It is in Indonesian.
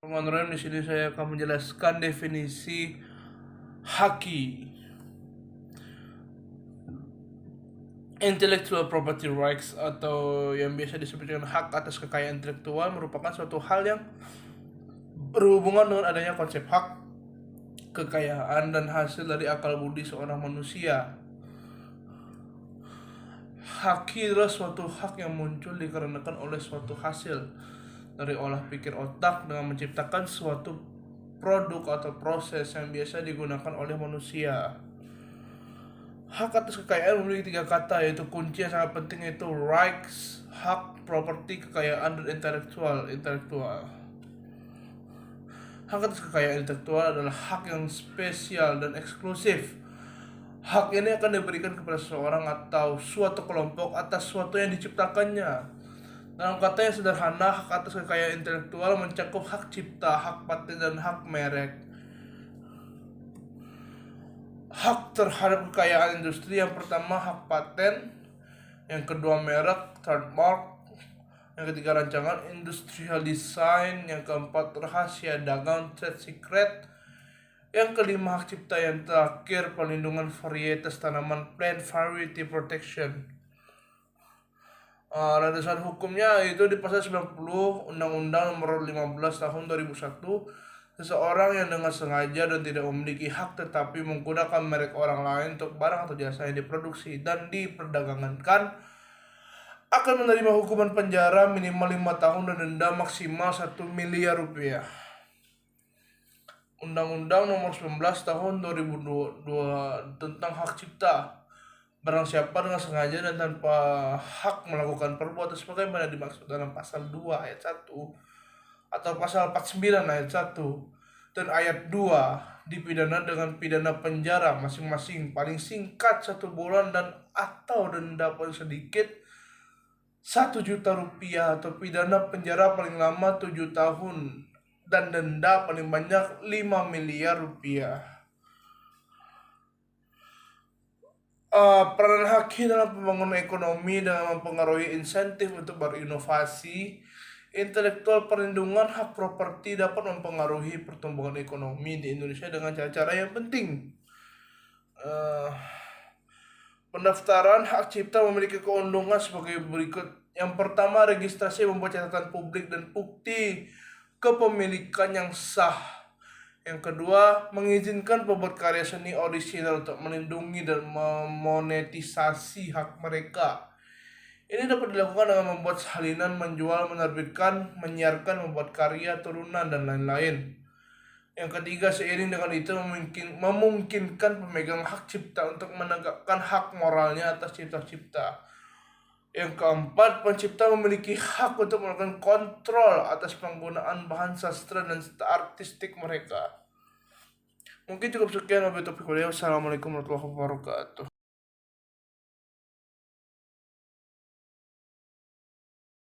Teman-teman, di sini saya akan menjelaskan definisi haki. Intellectual property rights atau yang biasa disebut dengan hak atas kekayaan intelektual merupakan suatu hal yang berhubungan dengan adanya konsep hak, kekayaan, dan hasil dari akal budi seorang manusia. Haki adalah suatu hak yang muncul dikarenakan oleh suatu hasil dari olah pikir otak dengan menciptakan suatu produk atau proses yang biasa digunakan oleh manusia. Hak atas kekayaan memiliki 3 kata, yaitu kunci yang sangat penting, yaitu rights, hak, properti, kekayaan, dan intelektual. Hak atas kekayaan intelektual adalah hak yang spesial dan eksklusif. Hak ini akan diberikan kepada seseorang atau suatu kelompok atas suatu yang diciptakannya. Dalam kata yang sederhana, hak atas kekayaan intelektual mencakup hak cipta, hak paten, dan hak merek. Hak terhadap kekayaan industri, yang pertama hak paten, yang kedua merek, trademark, yang ketiga rancangan, industrial design, yang keempat rahasia dagang, trade secret, yang kelima hak cipta, yang terakhir perlindungan varietas tanaman, plant variety protection. Landasan hukumnya itu di pasal 90 Undang-Undang Nomor 15 Tahun 2001. Seseorang yang dengan sengaja dan tidak memiliki hak tetapi menggunakan merek orang lain untuk barang atau jasa yang diproduksi dan diperdagangkan akan menerima hukuman penjara minimal 5 tahun dan denda maksimal 1 miliar rupiah. Undang-Undang Nomor 19 Tahun 2002 tentang hak cipta. Barang siapa dengan sengaja dan tanpa hak melakukan perbuatan sebagaimana dimaksud dalam pasal 2 ayat 1 atau pasal 49 ayat 1 dan ayat 2 dipidana dengan pidana penjara masing-masing paling singkat 1 bulan dan atau denda paling sedikit 1 juta rupiah atau pidana penjara paling lama 7 tahun dan denda paling banyak 5 miliar rupiah. Peran haki dalam pembangunan ekonomi dengan mempengaruhi insentif untuk berinovasi. Intelektual perlindungan hak properti dapat mempengaruhi pertumbuhan ekonomi di Indonesia dengan cara-cara yang penting. Pendaftaran hak cipta memiliki keuntungan sebagai berikut. Yang pertama, registrasi membuat catatan publik dan bukti kepemilikan yang sah. Yang kedua, mengizinkan pembuat karya seni orisinal untuk melindungi dan memonetisasi hak mereka. Ini dapat dilakukan dengan membuat salinan, menjual, menerbitkan, menyiarkan, membuat karya turunan, dan lain-lain. Yang ketiga, seiring dengan itu memungkinkan pemegang hak cipta untuk menegakkan hak moralnya atas cipta-cipta. Yang keempat, pencipta memiliki hak untuk melakukan kontrol atas penggunaan bahan sastra dan artistik mereka. Mungkin cukup sekian, wabillahi taufiq walhidayah. Wassalamualaikum warahmatullahi wabarakatuh.